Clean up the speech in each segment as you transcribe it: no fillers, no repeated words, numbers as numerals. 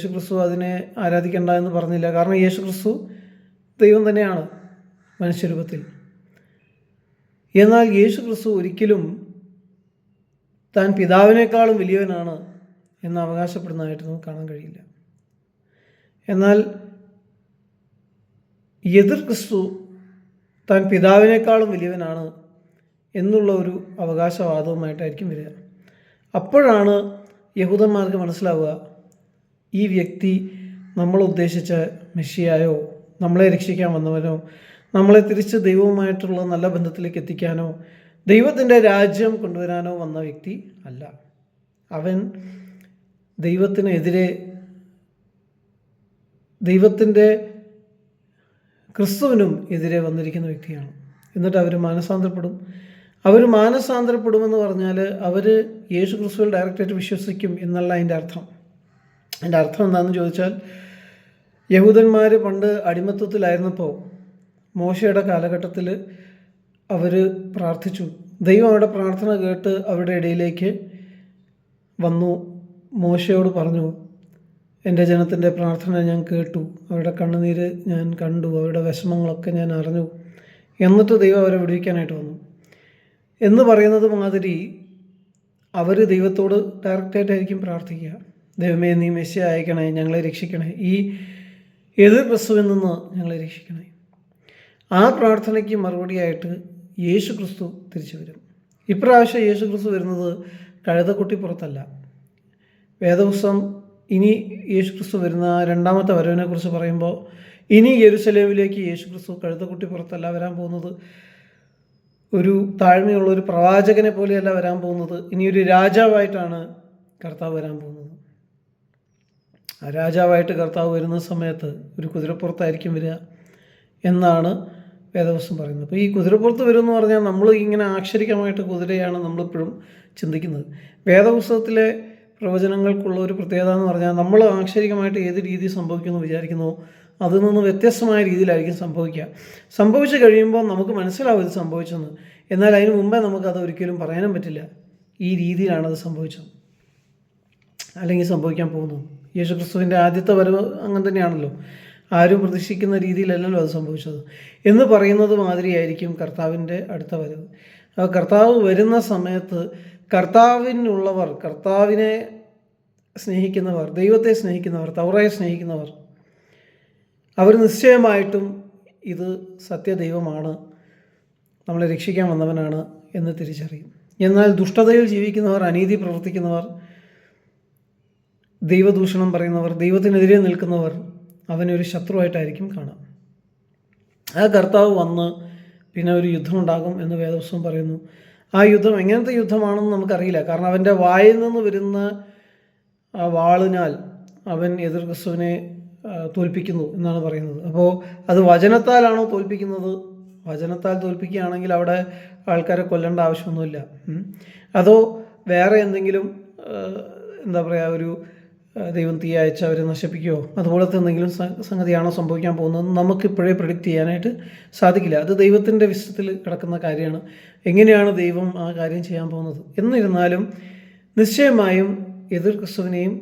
യേശു ക്രിസ്തു അതിനെ ആരാധിക്കേണ്ട എന്ന് പറഞ്ഞില്ല. കാരണം യേശു ക്രിസ്തു ദൈവം തന്നെയാണ് മനുഷ്യരൂപത്തിൽ. എന്നാൽ യേശു ക്രിസ്തു ഒരിക്കലും താൻ പിതാവിനേക്കാളും വലിയവനാണ് എന്ന് അവകാശപ്പെടുന്നതായിട്ട് നമുക്ക് കാണാൻ കഴിയില്ല. എന്നാൽ എതിർ ക്രിസ്തു താൻ പിതാവിനേക്കാളും വലിയവനാണ് എന്നുള്ള ഒരു അവകാശവാദവുമായിട്ടായിരിക്കും വരിക. അപ്പോഴാണ് യഹൂദന്മാർക്ക് മനസ്സിലാവുക, ഈ വ്യക്തി നമ്മൾ ഉദ്ദേശിച്ച മെഷിയായോ, നമ്മളെ രക്ഷിക്കാൻ വന്നവനോ, നമ്മളെ തിരിച്ച് ദൈവവുമായിട്ടുള്ള നല്ല ബന്ധത്തിലേക്ക് എത്തിക്കാനോ, ദൈവത്തിൻ്റെ രാജ്യം കൊണ്ടുവരാനോ വന്ന വ്യക്തി അല്ല. അവൻ ദൈവത്തിനെതിരെ, ദൈവത്തിൻ്റെ ക്രിസ്തുവിനും എതിരെ വന്നിരിക്കുന്ന വ്യക്തിയാണ്. എന്നിട്ട് അവർ മാനസാന്തരപ്പെടുമെന്ന് പറഞ്ഞാൽ അവർ യേശു ക്രിസ്തുവിൽ ഡയറക്റ്റായിട്ട് വിശ്വസിക്കും എന്നല്ല അതിൻ്റെ അർത്ഥം. അതിൻ്റെ അർത്ഥം എന്താണെന്ന് ചോദിച്ചാൽ, യഹൂദന്മാർ പണ്ട് അടിമത്വത്തിലായിരുന്നപ്പോൾ മോശയുടെ കാലഘട്ടത്തിൽ അവർ പ്രാർത്ഥിച്ചു. ദൈവം അവരുടെ പ്രാർത്ഥന കേട്ട് അവരുടെ ഇടയിലേക്ക് വന്നു. മോശയോട് പറഞ്ഞു, എൻ്റെ ജനത്തിൻ്റെ പ്രാർത്ഥന ഞാൻ കേട്ടു, അവരുടെ കണ്ണുനീര് ഞാൻ കണ്ടു, അവരുടെ വിഷമങ്ങളൊക്കെ ഞാൻ അറിഞ്ഞു, എന്നിട്ട് ദൈവം അവരെ വിടുവിക്കാനായിട്ട് വന്നു എന്ന് പറയുന്നത് മാതിരി അവർ ദൈവത്തോട് ഡയറക്റ്റായിട്ടായിരിക്കും പ്രാർത്ഥിക്കുക. ദൈവമേ, നീ മെസ്സിയ അയക്കണേ, ഞങ്ങളെ രക്ഷിക്കണേ, ഈ എതിർ ക്രിസ്തുവിൽ നിന്ന് ഞങ്ങളെ രക്ഷിക്കണേ. ആ പ്രാർത്ഥനയ്ക്ക് മറുപടിയായിട്ട് യേശു ക്രിസ്തു തിരിച്ചു വരും. ഇപ്രാവശ്യം യേശു ക്രിസ്തു വരുന്നത് കഴുതക്കുട്ടി പുറത്തല്ല. വേദപുസ്തകം ഇനി യേശു ക്രിസ്തു വരുന്ന രണ്ടാമത്തെ വരവിനെക്കുറിച്ച് പറയുമ്പോൾ, ഇനി യെരുശലേമിലേക്ക് യേശു ക്രിസ്തു കഴുതക്കുട്ടി പുറത്തല്ല വരാൻ പോകുന്നത്, ഒരു താഴ്മയുള്ള ഒരു പ്രവാചകനെ പോലെയല്ല വരാൻ പോകുന്നത്, ഇനിയൊരു രാജാവായിട്ടാണ് കർത്താവ് വരാൻ പോകുന്നത്. ആ രാജാവായിട്ട് കർത്താവ് വരുന്ന സമയത്ത് ഒരു കുതിരപ്പുറത്തായിരിക്കും വരിക എന്നാണ് വേദപുസ്തകം പറയുന്നത്. അപ്പോൾ ഈ കുതിരപ്പുറത്ത് വരുമെന്ന് പറഞ്ഞാൽ നമ്മൾ ഇങ്ങനെ ആക്ഷരികമായിട്ട് കുതിരയാണ് നമ്മളിപ്പോഴും ചിന്തിക്കുന്നത്. വേദപുസ്തകത്തിലെ പ്രവചനങ്ങൾക്കുള്ള ഒരു പ്രത്യേകത എന്ന് പറഞ്ഞാൽ, നമ്മൾ ആക്ഷരികമായിട്ട് ഏത് രീതി സംഭവിക്കുമെന്ന് വിചാരിക്കുന്നു അതിൽ നിന്ന് വ്യത്യസ്തമായ രീതിയിലായിരിക്കും സംഭവിച്ചു കഴിയുമ്പോൾ നമുക്ക് മനസ്സിലാവും ഇത് സംഭവിച്ചെന്ന്. എന്നാൽ അതിന് മുമ്പേ നമുക്കത് ഒരിക്കലും പറയാനും പറ്റില്ല, ഈ രീതിയിലാണത് സംഭവിച്ചത് അല്ലെങ്കിൽ സംഭവിക്കാൻ പോകുന്നത്. യേശു ക്രിസ്തുവിൻ്റെ ആദ്യത്തെ വരവ് അങ്ങനെ തന്നെയാണല്ലോ, ആരും പ്രതീക്ഷിക്കുന്ന രീതിയിലല്ലല്ലോ അത് സംഭവിച്ചത് എന്ന് പറയുന്നത് മാതിരിയായിരിക്കും കർത്താവിൻ്റെ അടുത്ത വരവ്. കർത്താവ് വരുന്ന സമയത്ത് കർത്താവിനുള്ളവർ, കർത്താവിനെ സ്നേഹിക്കുന്നവർ, ദൈവത്തെ സ്നേഹിക്കുന്നവർ, തൗറായെ സ്നേഹിക്കുന്നവർ, അവർ നിശ്ചയമായിട്ടും ഇത് സത്യദൈവമാണ്, നമ്മളെ രക്ഷിക്കാൻ വന്നവനാണ് എന്ന് തിരിച്ചറിയും. എന്നാൽ ദുഷ്ടതയിൽ ജീവിക്കുന്നവർ, അനീതി പ്രവർത്തിക്കുന്നവർ, ദൈവദൂഷണം പറയുന്നവർ, ദൈവത്തിനെതിരെ നിൽക്കുന്നവർ അവനൊരു ശത്രുവായിട്ടായിരിക്കും കാണാം. ആ കർത്താവ് വന്ന് പിന്നെ ഒരു യുദ്ധമുണ്ടാകും എന്ന് വേദപുസ്തകം പറയുന്നു. ആ യുദ്ധം എങ്ങനത്തെ യുദ്ധമാണെന്ന് നമുക്കറിയില്ല. കാരണം അവൻ്റെ വായിൽ നിന്ന് വരുന്ന ആ വാളിനാൽ അവൻ എതിർ ക്രിസ്തുവിനെ തോൽപ്പിക്കുന്നു എന്നാണ് പറയുന്നത്. അപ്പോൾ അത് വചനത്താലാണോ തോൽപ്പിക്കുന്നത്? വചനത്താൽ തോൽപ്പിക്കുകയാണെങ്കിൽ അവിടെ ആൾക്കാരെ കൊല്ലേണ്ട ആവശ്യമൊന്നുമില്ല. അതോ വേറെ എന്തെങ്കിലും എന്താ പറയുക, ഒരു ദൈവം തീ അയച്ച് അവരെ നശിപ്പിക്കുകയോ അതുപോലത്തെ എന്തെങ്കിലും സംഗതിയാണോ സംഭവിക്കാൻ പോകുന്നത് നമുക്കിപ്പോഴേ പ്രെഡിക്റ്റ് ചെയ്യാനായിട്ട് സാധിക്കില്ല. അത് ദൈവത്തിൻ്റെ വിശ്വത്തിൽ കിടക്കുന്ന കാര്യമാണ്, എങ്ങനെയാണ് ദൈവം ആ കാര്യം ചെയ്യാൻ പോകുന്നത്. എന്നിരുന്നാലും നിശ്ചയമായും എതിർ ക്രിസ്തുവിനെയും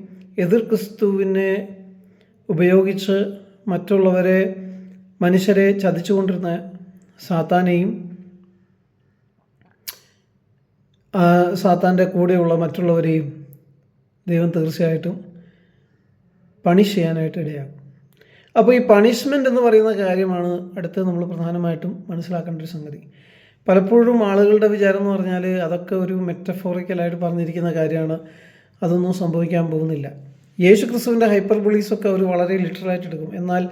എതിർ ക്രിസ്തുവിനെ ഉപയോഗിച്ച് മറ്റുള്ളവരെ, മനുഷ്യരെ ചതിച്ചുകൊണ്ടിരുന്ന സാത്താനെയും സാത്താൻ്റെ കൂടെയുള്ള മറ്റുള്ളവരെയും ദൈവം തീർച്ചയായിട്ടും പണിഷ് ചെയ്യാനായിട്ട് ഇടയാകും. അപ്പോൾ ഈ പണിഷ്മെൻ്റ് എന്ന് പറയുന്ന കാര്യമാണ് അടുത്ത് നമ്മൾ പ്രധാനമായിട്ടും മനസ്സിലാക്കേണ്ട ഒരു സംഗതി. പലപ്പോഴും ആളുകളുടെ വിചാരം എന്ന് പറഞ്ഞാൽ അതൊക്കെ ഒരു മെറ്റഫോറിക്കലായിട്ട് പറഞ്ഞിരിക്കുന്ന കാര്യമാണ്, അതൊന്നും സംഭവിക്കാൻ പോകുന്നില്ല. യേശു ക്രിസ്തുവിൻ്റെ ഹൈപ്പർബോളീസൊക്കെ അവർ വളരെ ലിറ്ററലായിട്ട് എടുക്കും. എന്നാൽ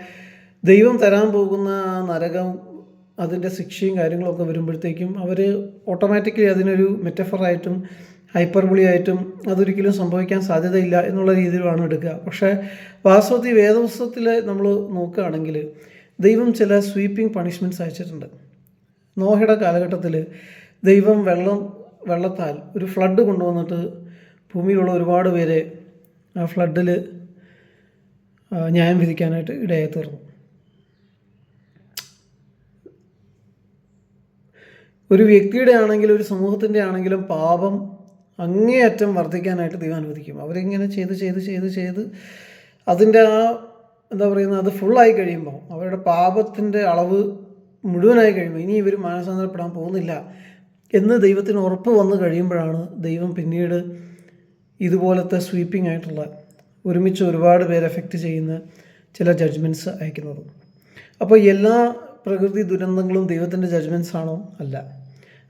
ദൈവം തരാൻ പോകുന്ന ആ നരകം, അതിൻ്റെ ശിക്ഷയും കാര്യങ്ങളൊക്കെ വരുമ്പോഴത്തേക്കും അവർ ഓട്ടോമാറ്റിക്കലി അതിനൊരു മെറ്റഫറായിട്ടും ഹൈപ്പർബോളി ആയിട്ടും അതൊരിക്കലും സംഭവിക്കാൻ സാധ്യതയില്ല എന്നുള്ള രീതിയിലാണ് എടുക്കുക. പക്ഷേ വാസ്തവത്തിൽ വേദപുസ്തകത്തിൽ നമ്മൾ നോക്കുകയാണെങ്കിൽ ദൈവം ചില സ്വീപ്പിംഗ് പണിഷ്മെൻറ്റ്സ് അയച്ചിട്ടുണ്ട്. നോഹയുടെ കാലഘട്ടത്തിൽ ദൈവം വെള്ളത്താൽ ഒരു ഫ്ലഡ് കൊണ്ടുവന്നിട്ട് ഭൂമിയിലുള്ള ഒരുപാട് പേരെ ആ ഫ്ലഡിൽ ന്യായം വിധിക്കാനായിട്ട് ഇടയായി തീർന്നു. ഒരു വ്യക്തിയുടെ ആണെങ്കിലും ഒരു സമൂഹത്തിൻ്റെ ആണെങ്കിലും പാപം അങ്ങേയറ്റം വർദ്ധിക്കാനായിട്ട് ദൈവം അനുവദിക്കും. അവരിങ്ങനെ ചെയ്ത് അതിൻ്റെ എന്താ പറയുന്നത്, അത് ഫുള്ളായി കഴിയുമ്പോൾ, അവരുടെ പാപത്തിൻ്റെ അളവ് മുഴുവനായി കഴിയുമ്പോൾ ഇനി ഇവർ മാനസാന്തരപ്പെടാൻ പോകുന്നില്ല എന്ന് ദൈവത്തിന് ഉറപ്പ് വന്നു കഴിയുമ്പോഴാണ് ദൈവം പിന്നീട് ഇതുപോലത്തെ സ്വീപ്പിംഗ് ആയിട്ടുള്ള ഒരുമിച്ച് ഒരുപാട് പേരെ എഫക്റ്റ് ചെയ്യുന്ന ചില ജഡ്ജ്മെൻറ്റ്സ് അയക്കുന്നത്. അപ്പോൾ എല്ലാ പ്രകൃതി ദുരന്തങ്ങളും ദൈവത്തിൻ്റെ ജഡ്ജ്മെൻറ്റ്സ് ആണോ? അല്ല,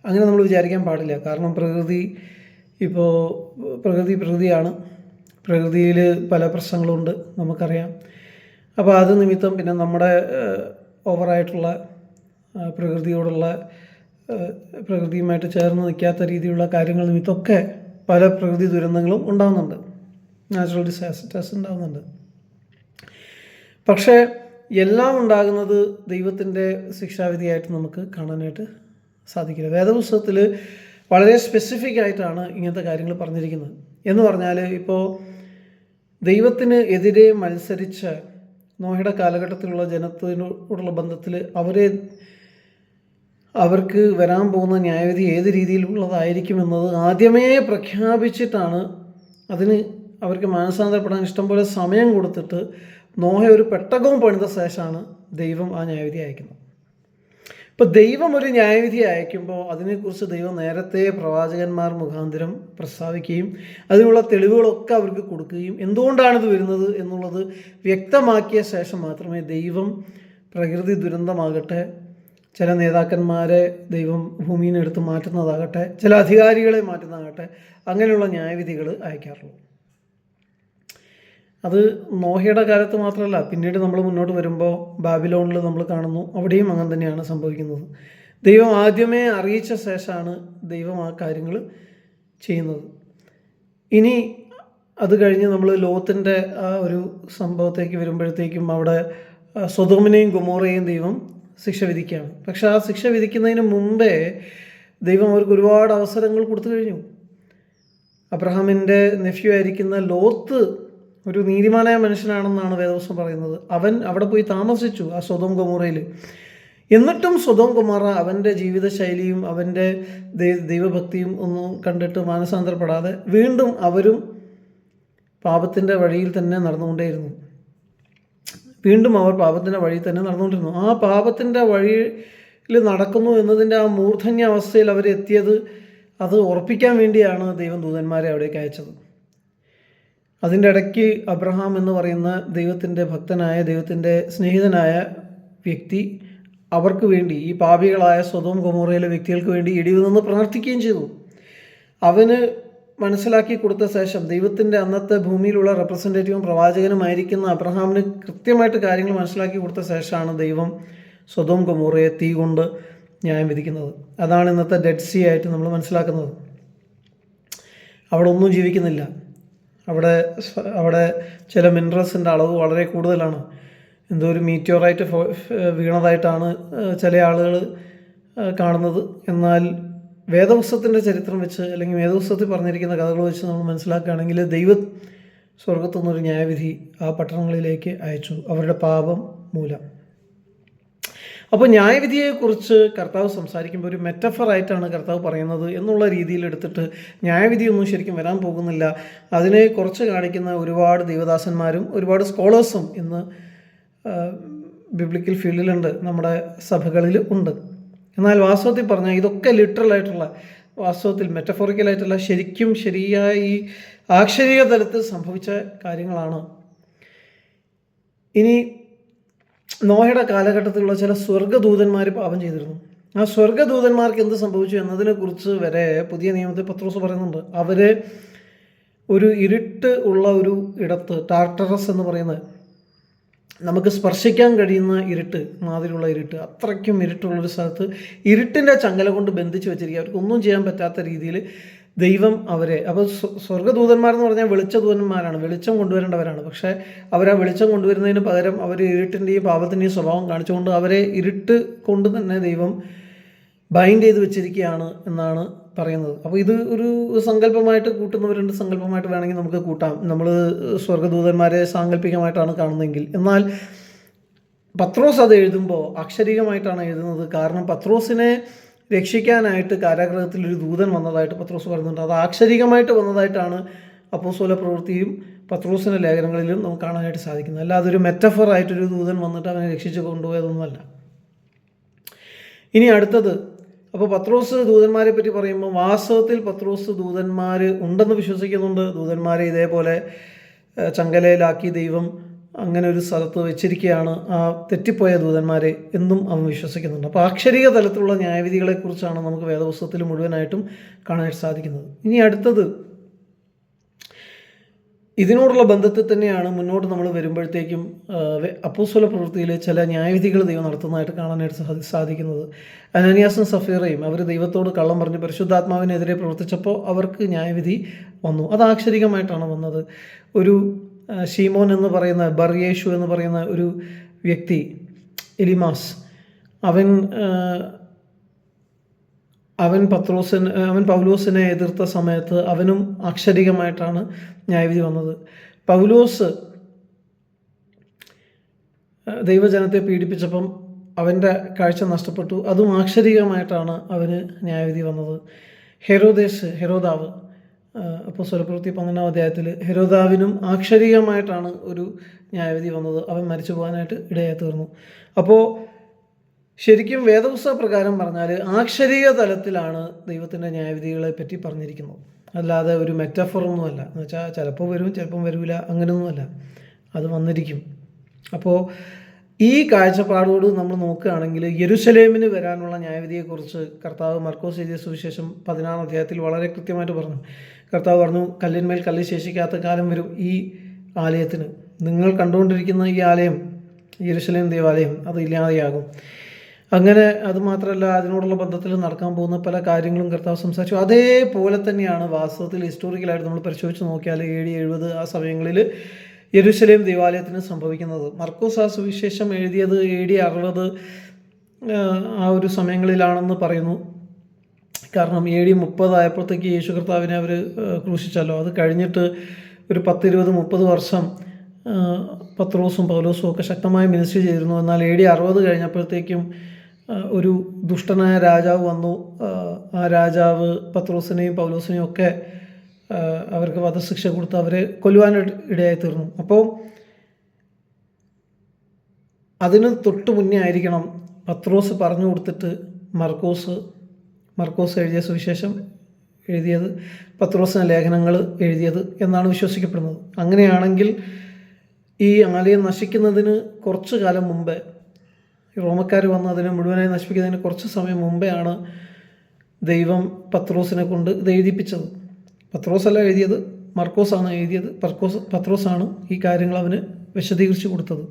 അങ്ങനെ നമ്മൾ വിചാരിക്കാൻ പാടില്ല. കാരണം പ്രകൃതിയാണ്, പ്രകൃതിയിൽ പല പ്രശ്നങ്ങളുണ്ട് നമുക്കറിയാം. അപ്പോൾ അത് നിമിത്തം പിന്നെ നമ്മുടെ ഓവറായിട്ടുള്ള പ്രകൃതിയുമായിട്ട് ചേർന്ന് നിൽക്കാത്ത രീതിയിലുള്ള കാര്യങ്ങൾ നിമിത്തമൊക്കെ പല പ്രകൃതി ദുരന്തങ്ങളും ഉണ്ടാകുന്നുണ്ട്, നാച്ചുറൽ ഡിസാസ്റ്റേഴ്സ് ഉണ്ടാകുന്നുണ്ട്. പക്ഷേ എല്ലാം ഉണ്ടാകുന്നത് ദൈവത്തിൻ്റെ ശിക്ഷാവിധിയായിട്ട് നമുക്ക് കാണാനായിട്ട് സാധിക്കില്ല. വേദപുസ്തകത്തിൽ വളരെ സ്പെസിഫിക് ആയിട്ടാണ് ഇങ്ങനത്തെ കാര്യങ്ങൾ പറഞ്ഞിരിക്കുന്നത്. എന്ന് പറഞ്ഞാൽ, ഇപ്പോൾ ദൈവത്തിന് എതിരെ മത്സരിച്ച നോഹയുടെ കാലഘട്ടത്തിലുള്ള ജനത്തിനോടുള്ള ബന്ധത്തിൽ അവർക്ക് വരാൻ പോകുന്ന ന്യായവിധി ഏത് രീതിയിലുള്ളതായിരിക്കുമെന്നത് ആദ്യമേ പ്രഖ്യാപിച്ചിട്ടാണ് അവർക്ക് മാനസാന്തരപ്പെടാൻ ഇഷ്ടംപോലെ സമയം കൊടുത്തിട്ട് നോഹ ഒരു പെട്ടകവും പണിത ശേഷമാണ് ദൈവം ആ ന്യായവിധി അയക്കുന്നത്. ഇപ്പോൾ ദൈവം ഒരു ന്യായവിധി അയക്കുമ്പോൾ അതിനെക്കുറിച്ച് ദൈവം നേരത്തെ പ്രവാചകന്മാർ മുഖാന്തരം പ്രസ്താവിക്കുകയും അതിനുള്ള തെളിവുകളൊക്കെ അവർക്ക് കൊടുക്കുകയും എന്തുകൊണ്ടാണിത് വരുന്നത് എന്നുള്ളത് വ്യക്തമാക്കിയ ശേഷം മാത്രമേ ദൈവം പ്രകൃതി ദുരന്തമാകട്ടെ, ചില നേതാക്കന്മാരെ ദൈവം ഭൂമിയിൽ നിന്ന് എടുത്ത് മാറ്റുന്നതാകട്ടെ, ചില അധികാരികളെ മാറ്റുന്നതാകട്ടെ, അങ്ങനെയുള്ള ന്യായവിധികൾ അയക്കാറുള്ളൂ. അത് നോഹയുടെ കാലത്ത് മാത്രമല്ല, പിന്നീട് നമ്മൾ മുന്നോട്ട് വരുമ്പോൾ ബാബിലോണിൽ നമ്മൾ കാണുന്നു, അവിടെയും അങ്ങനെ തന്നെയാണ് സംഭവിക്കുന്നത്. ദൈവം ആദ്യമേ അറിയിച്ച ശേഷമാണ് ദൈവം ആ കാര്യങ്ങൾ ചെയ്യുന്നത്. ഇനി അത് കഴിഞ്ഞ് നമ്മൾ ലോത്തിൻ്റെ ആ ഒരു സംഭവത്തേക്ക് വരുമ്പോഴത്തേക്കും അവിടെ സൊദോമിനെയും ഗൊമോറയെയും ദൈവം ശിക്ഷ വിധിക്കുകയാണ്. പക്ഷെ ആ ശിക്ഷ വിധിക്കുന്നതിന് മുമ്പേ ദൈവം അവർക്ക് ഒരുപാട് അവസരങ്ങൾ കൊടുത്തു കഴിഞ്ഞു. അബ്രഹാമിൻ്റെ നെഫ്യൂ ആയിരിക്കുന്ന ലോത്ത് ഒരു നീതിമാനായ മനുഷ്യനാണെന്നാണ് വേദപുസ്തകം പറയുന്നത്. അവൻ അവിടെ പോയി താമസിച്ചു ആ സൊദോം ഗൊമോറയിൽ. എന്നിട്ടും സൊദോം ഗൊമോറ അവൻ്റെ ജീവിതശൈലിയും അവൻ്റെ ദൈവഭക്തിയും ഒന്നും കണ്ടിട്ട് മാനസാന്തരപ്പെടാതെ വീണ്ടും അവരും പാപത്തിൻ്റെ വഴിയിൽ തന്നെ നടന്നുകൊണ്ടേയിരുന്നു. അവർ പാപത്തിൻ്റെ വഴിയിൽ തന്നെ നടന്നുകൊണ്ടിരുന്നു. ആ പാപത്തിൻ്റെ വഴിയിൽ നടക്കുന്നു എന്നതിൻ്റെ ആ മൂർധന്യ അവസ്ഥയിൽ അവരെത്തിയത് അത് ഉറപ്പിക്കാൻ വേണ്ടിയാണ് ദൈവം ദൂതന്മാരെ അവിടേക്ക് അയച്ചത്. അതിൻ്റെ ഇടയ്ക്ക് അബ്രഹാം എന്ന് പറയുന്ന ദൈവത്തിൻ്റെ ഭക്തനായ, ദൈവത്തിൻ്റെ സ്നേഹിതനായ വ്യക്തി അവർക്ക് വേണ്ടി, ഈ പാപികളായ സൊദോം ഗൊമോറയിലെ വ്യക്തികൾക്ക് വേണ്ടി ഇടിവ് നിന്ന് പ്രാർത്ഥിക്കുകയും ചെയ്തു. അവന് മനസ്സിലാക്കി കൊടുത്ത ശേഷം, ദൈവത്തിൻ്റെ അന്നത്തെ ഭൂമിയിലുള്ള റെപ്രസെൻറ്റേറ്റീവും പ്രവാചകനുമായിരിക്കുന്ന അബ്രഹാമിന് കൃത്യമായിട്ട് കാര്യങ്ങൾ മനസ്സിലാക്കി കൊടുത്ത ശേഷമാണ് ദൈവം സൊദോം ഗൊമോറയെ തീ കൊണ്ട് ന്യായം വിധിക്കുന്നത്. അതാണ് ഇന്നത്തെ ഡെഡ് സീ ആയിട്ട് നമ്മൾ മനസ്സിലാക്കുന്നത്. അവിടെ ഒന്നും ജീവിക്കുന്നില്ല. അവിടെ ചില മിനറൽസിൻ്റെ അളവ് വളരെ കൂടുതലാണ്. എന്തോ ഒരു മീറ്റിയോറൈറ്റ് വീണതായിട്ടാണ് ചില ആളുകൾ കാണുന്നത്. എന്നാൽ വേദപുസ്തകത്തിൻ്റെ ചരിത്രം വെച്ച്, അല്ലെങ്കിൽ വേദപുസ്തകത്തിൽ പറഞ്ഞിരിക്കുന്ന കഥകൾ വെച്ച് നമ്മൾ മനസ്സിലാക്കുകയാണെങ്കിൽ ദൈവം സ്വർഗത്തുനിന്നൊരു ന്യായവിധി ആ പട്ടണങ്ങളിലേക്ക് അയച്ചു, അവരുടെ പാപം മൂലം. അപ്പോൾ ന്യായവിധിയെക്കുറിച്ച് കർത്താവ് സംസാരിക്കുമ്പോൾ ഒരു മെറ്റഫറായിട്ടാണ് കർത്താവ് പറയുന്നത് എന്നുള്ള രീതിയിൽ എടുത്തിട്ട് ന്യായവിധിയൊന്നും ശരിക്കും വരാൻ പോകുന്നില്ല, അതിനെ കുറച്ച് കാണിക്കുന്ന ഒരുപാട് ദൈവദാസന്മാരും ഒരുപാട് സ്കോളേഴ്സും ഇന്ന് ബിബ്ലിക്കൽ ഫീൽഡിലുണ്ട്, നമ്മുടെ സഭകളിൽ ഉണ്ട്. എന്നാൽ വാസ്തവത്തിൽ പറഞ്ഞാൽ ഇതൊക്കെ ലിറ്ററലായിട്ടുള്ള, വാസ്തവത്തിൽ മെറ്റഫോറിക്കലായിട്ടുള്ള, ശരിക്കും ശരിയായി ആക്ഷരിക തലത്തിൽ സംഭവിച്ച കാര്യങ്ങളാണ്. ഇനി നോഹയുടെ കാലഘട്ടത്തിലുള്ള ചില സ്വർഗ്ഗദൂതന്മാർ പാപം ചെയ്തിരുന്നു. ആ സ്വർഗ്ഗദൂതന്മാർക്ക് എന്ത് സംഭവിച്ചു എന്നതിനെക്കുറിച്ച് വരെ പുതിയ നിയമത്തിൽ പത്രോസ് പറയുന്നുണ്ട്. അവർ ഒരു ഇരുട്ട് ഉള്ള ഒരു ഇടത്ത്, ടാർട്ടറസ് എന്ന് പറയുന്നത്, നമുക്ക് സ്പർശിക്കാൻ കഴിയുന്ന ഇരുട്ട് മാതിരിയുള്ള ഇരുട്ട്, അത്രയ്ക്കും ഇരുട്ടുള്ളൊരു സ്ഥലത്ത് ഇരുട്ടിൻ്റെ ചങ്ങല കൊണ്ട് ബന്ധിച്ച് വെച്ചിരിക്കുക. അവർക്കൊന്നും ചെയ്യാൻ പറ്റാത്ത രീതിയിൽ ദൈവം അവരെ, അപ്പോൾ സ്വർഗ്ഗദൂതന്മാരെന്ന് പറഞ്ഞാൽ വെളിച്ചദൂതന്മാരാണ്, വെളിച്ചം കൊണ്ടുവരേണ്ടവരാണ്. പക്ഷേ അവരാ വെളിച്ചം കൊണ്ടുവരുന്നതിന് പകരം അവർ ഇരുട്ടിൻ്റെയും പാപത്തിൻ്റെയും സ്വഭാവം കാണിച്ചുകൊണ്ട് അവരെ ഇരുട്ട് കൊണ്ട് തന്നെ ദൈവം ബൈൻഡ് ചെയ്ത് വെച്ചിരിക്കുകയാണ് എന്നാണ് പറയുന്നത്. അപ്പോൾ ഇത് ഒരു സങ്കല്പമായിട്ട് കൂട്ടുന്നവരുണ്ട്, സങ്കല്പമായിട്ട് വേണമെങ്കിൽ നമുക്ക് കൂട്ടാം. നമ്മൾ സ്വർഗ്ഗദൂതന്മാരെ സാങ്കല്പികമായിട്ടാണ് കാണുന്നതെങ്കിൽ. എന്നാൽ പത്രോസ് അത് എഴുതുമ്പോൾ അക്ഷരികമായിട്ടാണ് എഴുതുന്നത്. കാരണം പത്രോസിനെ രക്ഷിക്കാനായിട്ട് കാരാഗൃഹത്തിൽ ഒരു ദൂതൻ വന്നതായിട്ട് പത്രോസ് പറയുന്നുണ്ട്. അത് ആക്ഷരികമായിട്ട് വന്നതായിട്ടാണ് അപ്പോസ്തല പ്രവൃത്തിയും പത്രോസിൻ്റെ ലേഖനങ്ങളിലും നമുക്ക് കാണാനായിട്ട് സാധിക്കുന്നത്. അല്ലാതെ ഒരു മെറ്റഫറായിട്ടൊരു ദൂതൻ വന്നിട്ട് അവനെ രക്ഷിച്ച് കൊണ്ടുപോയതൊന്നുമല്ല. ഇനി അടുത്തത്, അപ്പോൾ പത്രോസ് ദൂതന്മാരെ പറ്റി പറയുമ്പോൾ വാസ്തവത്തിൽ പത്രോസ് ദൂതന്മാർ ഉണ്ടെന്ന് വിശ്വസിക്കുന്നുണ്ട്. ദൂതന്മാരെ ഇതേപോലെ ചങ്ങലയിലാക്കി ദൈവം അങ്ങനെ ഒരു സ്ഥലത്ത് വെച്ചിരിക്കുകയാണ് ആ തെറ്റിപ്പോയ ദൂതന്മാരെ എന്നും അവൻ വിശ്വസിക്കുന്നുണ്ട്. അപ്പോൾ അക്ഷരീയ തലത്തിലുള്ള ന്യായവിധികളെക്കുറിച്ചാണ് നമുക്ക് വേദപുസ്തകത്തിൽ മുഴുവനായിട്ടും കാണാൻ സാധിക്കുന്നത്. ഇനി അടുത്തത് ഇതിനോടുള്ള ബന്ധത്തിൽ തന്നെയാണ് മുന്നോട്ട് നമ്മൾ വരുമ്പോഴത്തേക്കും അപ്പോസ്തല പ്രവൃത്തിയിൽ ചില ന്യായവിധികൾ ദൈവം നടത്തുന്നതായിട്ട് കാണാനായിട്ട് സാധിക്കുന്നത്. അനനിയാസും സഫീറയും അവർ ദൈവത്തോട് കള്ളം പറഞ്ഞ് പരിശുദ്ധാത്മാവിനെതിരെ പ്രവർത്തിച്ചപ്പോൾ അവർക്ക് ന്യായവിധി വന്നു. അത് ആക്ഷരികമായിട്ടാണ് വന്നത്. ഒരു ഷീമോൻ എന്ന് പറയുന്ന ബർയേഷു എന്ന് പറയുന്ന ഒരു വ്യക്തി, എലിമാസ്, അവൻ പൗലോസിനെ എതിർത്ത സമയത്ത് അവനും അക്ഷരികമായിട്ടാണ് ന്യായവിധി വന്നത്. പൗലോസ് ദൈവജനത്തെ പീഡിപ്പിച്ചപ്പം അവൻ്റെ കാഴ്ച നഷ്ടപ്പെട്ടു. അതും ആക്ഷരികമായിട്ടാണ് അവന് ന്യായവിധി വന്നത്. ഹെരോദാവ് അപ്പോസ്തല പ്രവൃത്തി 12-ാം അധ്യായത്തിൽ ഹെരോദാവിനും ആക്ഷരികമായിട്ടാണ് ഒരു ന്യായവിധി വന്നത്. അവൻ മരിച്ചു പോകാനായിട്ട് ഇടയായി തീർന്നു. അപ്പോൾ ശരിക്കും വേദപുസ്തക പ്രകാരം പറഞ്ഞാൽ ആക്ഷരിക തലത്തിലാണ് ദൈവത്തിൻ്റെ ന്യായവിധികളെ പറ്റി പറഞ്ഞിരിക്കുന്നത്. അല്ലാതെ ഒരു മെറ്റഫറൊന്നുമല്ല. എന്ന് വെച്ചാൽ ചിലപ്പോൾ വരും, ചിലപ്പം വരില്ല, അങ്ങനെയൊന്നുമല്ല. അത് വന്നിരിക്കും. അപ്പോൾ ഈ കാഴ്ചപ്പാടോട് നമ്മൾ നോക്കുകയാണെങ്കിൽ യെരുശലേമിന് വരാനുള്ള ന്യായവിധിയെക്കുറിച്ച് കർത്താവ് മർക്കോസ് എഴുതിയ സുവിശേഷം 16-ാം അധ്യായത്തിൽ വളരെ കൃത്യമായിട്ട് പറഞ്ഞു. കർത്താവ് പറഞ്ഞു, കല്ലിന്മേൽ കല്ല് ശേഷിക്കാത്ത കാലം വരും ഈ ആലയത്തിന്. നിങ്ങൾ കണ്ടുകൊണ്ടിരിക്കുന്ന ഈ ആലയം, യെരുശലേം ദേവാലയം, അത് ഇല്ലാതെയാകും. അങ്ങനെ അതുമാത്രമല്ല, അതിനോടുള്ള ബന്ധത്തിൽ നടക്കാൻ പോകുന്ന പല കാര്യങ്ങളും കർത്താവ് സംസാരിച്ചു. അതേപോലെ തന്നെയാണ് വാസ്തവത്തിൽ ഹിസ്റ്റോറിക്കലായിട്ട് നമ്മൾ പരിശോധിച്ച് നോക്കിയാൽ AD 70 ആ സമയങ്ങളിൽ യെരുശലേം ദേവാലയത്തിന് സംഭവിക്കുന്നത്. മർക്കോസ് ആ സുവിശേഷം എഴുതിയത് AD 60 ആ ഒരു സമയങ്ങളിലാണെന്ന് പറയുന്നു. കാരണം AD 30 ആയപ്പോഴത്തേക്ക് യേശു കർത്താവിനെ അവർ ക്രൂശിച്ചല്ലോ. അത് കഴിഞ്ഞിട്ട് ഒരു 10, 20, 30 വർഷം പത്രോസും പൗലോസും ഒക്കെ ശക്തമായി മിനിസ്റ്ററി ചെയ്തിരുന്നു. എന്നാൽ AD 60 കഴിഞ്ഞപ്പോഴത്തേക്കും ഒരു ദുഷ്ടനായ രാജാവ് വന്നു. ആ രാജാവ് പത്രോസിനെയും പൗലോസിനെയും ഒക്കെ അവർക്ക് വധശിക്ഷ കൊടുത്ത് അവരെ കൊല്ലുവാൻ ഇടയായി തീർന്നു. അപ്പോൾ അതിന് തൊട്ട് മുന്നേ ആയിരിക്കണം പത്രോസ് പറഞ്ഞു കൊടുത്തിട്ട് മർക്കോസ് എഴുതിയ സുവിശേഷം എഴുതിയത്, പത്രോസിൻ്റെ ലേഖനങ്ങൾ എഴുതിയത് എന്നാണ് വിശ്വസിക്കപ്പെടുന്നത്. അങ്ങനെയാണെങ്കിൽ ഈ ആലയം നശിക്കുന്നതിന് കുറച്ച് കാലം മുമ്പേ, റോമക്കാർ വന്ന് അതിനെ മുഴുവനായി നശിപ്പിക്കുന്നതിന് കുറച്ച് സമയം മുമ്പെയാണ് ദൈവം പത്രോസിനെ കൊണ്ട് ഇത് എഴുതിപ്പിച്ചത്. പത്രോസല്ല എഴുതിയത്, മർക്കോസാണ് എഴുതിയത്. പത്രോസാണ് ഈ കാര്യങ്ങൾ അവന് വിശദീകരിച്ച് കൊടുത്തത്.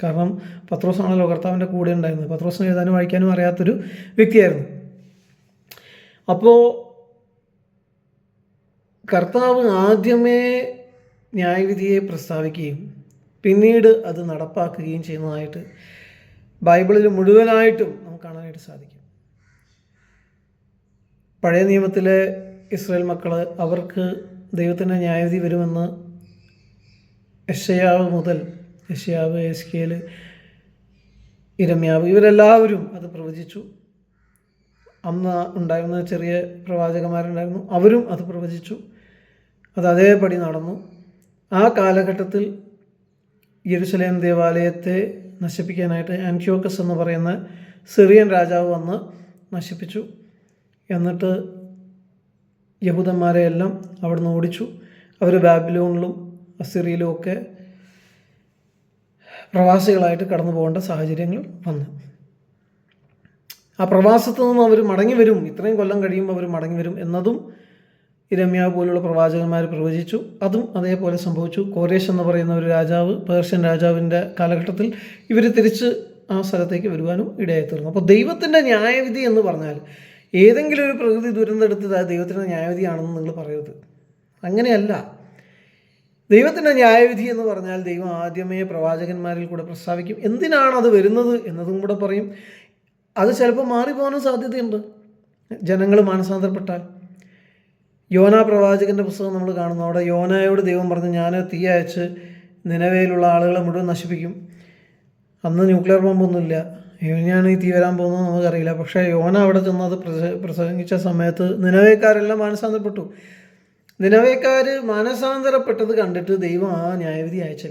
കാരണം പത്രോസാണല്ലോ കർത്താവിൻ്റെ കൂടെ ഉണ്ടായിരുന്നത്. പത്രോസിന് എഴുതാനും വായിക്കാനും അറിയാത്തൊരു വ്യക്തിയായിരുന്നു. അപ്പോൾ കർത്താവ് ആദ്യമേ ന്യായവിധിയെ പ്രസ്താവിക്കുകയും പിന്നീട് അത് നടപ്പാക്കുകയും ചെയ്യുന്നതായിട്ട് ബൈബിളിൽ മുഴുവനായിട്ടും നമുക്ക് കാണാനായിട്ട് സാധിക്കും. പഴയ നിയമത്തിലെ ഇസ്രായേൽ മക്കൾ, അവർക്ക് ദൈവത്തിൻ്റെ ന്യായവിധി വരുമെന്ന് യെശയ്യാവ്, എസ്കേൽ, ഇരമ്യാവ് ഇവരെല്ലാവരും അത് പ്രവചിച്ചു. അന്ന് ഉണ്ടായിരുന്ന ചെറിയ പ്രവാചകന്മാരുണ്ടായിരുന്നു, അവരും അത് പ്രവചിച്ചു. അത് അതേപടി നടന്നു. ആ കാലഘട്ടത്തിൽ യെരുശലേം ദേവാലയത്തെ നശിപ്പിക്കാനായിട്ട് ആന്റിയോക്കസ് എന്ന് പറയുന്ന സിറിയൻ രാജാവ് വന്ന് നശിപ്പിച്ചു. എന്നിട്ട് യഹൂദന്മാരെ എല്ലാം അവിടുന്ന് ഓടിച്ചു. അവർ ബാബിലോണിലും അസിറിയയിലും ഒക്കെ പ്രവാസികളായിട്ട് കടന്നു പോകേണ്ട സാഹചര്യങ്ങൾ വന്നു. ആ പ്രവാസത്തു നിന്നും അവർ മടങ്ങി വരും, ഇത്രയും കൊല്ലം കഴിയുമ്പോൾ അവർ മടങ്ങി വരും എന്നതും ഇരമ്യാവ് പോലുള്ള പ്രവാചകന്മാർ പ്രവചിച്ചു. അതും അതേപോലെ സംഭവിച്ചു. കോരേശ് എന്ന് പറയുന്ന ഒരു രാജാവ്, പേർഷ്യൻ രാജാവിൻ്റെ കാലഘട്ടത്തിൽ ഇവർ തിരിച്ച് ആ സ്ഥലത്തേക്ക് വരുവാനും ഇടയായി തീർന്നു. അപ്പോൾ ദൈവത്തിൻ്റെ ന്യായവിധി എന്ന് പറഞ്ഞാൽ ഏതെങ്കിലും ഒരു പ്രകൃതി ദുരന്തം എടുത്തത് ദൈവത്തിൻ്റെ ന്യായവിധിയാണെന്ന് നിങ്ങൾ പറയരുത്. അങ്ങനെയല്ല. ദൈവത്തിൻ്റെ ന്യായവിധി എന്ന് പറഞ്ഞാൽ ദൈവം ആദ്യമേ പ്രവാചകന്മാരിൽ കൂടെ പ്രസ്താവിക്കും. എന്തിനാണ് അത് വരുന്നത് എന്നതും കൂടെ പറയും. അത് ചിലപ്പോൾ മാറിപ്പോകാനും സാധ്യതയുണ്ട് ജനങ്ങൾ മാനസാന്തരപ്പെട്ടാൽ. യോനാ പ്രവാചകൻ്റെ പുസ്തകം നമ്മൾ കാണുന്നു. അവിടെ യോനായോട് ദൈവം പറഞ്ഞു, ഞാൻ തീ അയച്ച് നിനവയിലുള്ള ആളുകളെ മുഴുവൻ നശിപ്പിക്കും. അന്ന് ന്യൂക്ലിയർ ബോംബൊന്നുമില്ല. എങ്ങനെയാണ് ഈ തീ വരാൻ പോകുന്നത് നമുക്കറിയില്ല. പക്ഷേ യോന അവിടെ ചെന്നത് പ്രസംഗിച്ച സമയത്ത് നിനവേക്കാരെല്ലാം മാനസാന്തരപ്പെട്ടു. നിനവേക്കാർ മാനസാന്തരപ്പെട്ടത് കണ്ടിട്ട് ദൈവം ആ ന്യായവിധി അയച്ചില്ല.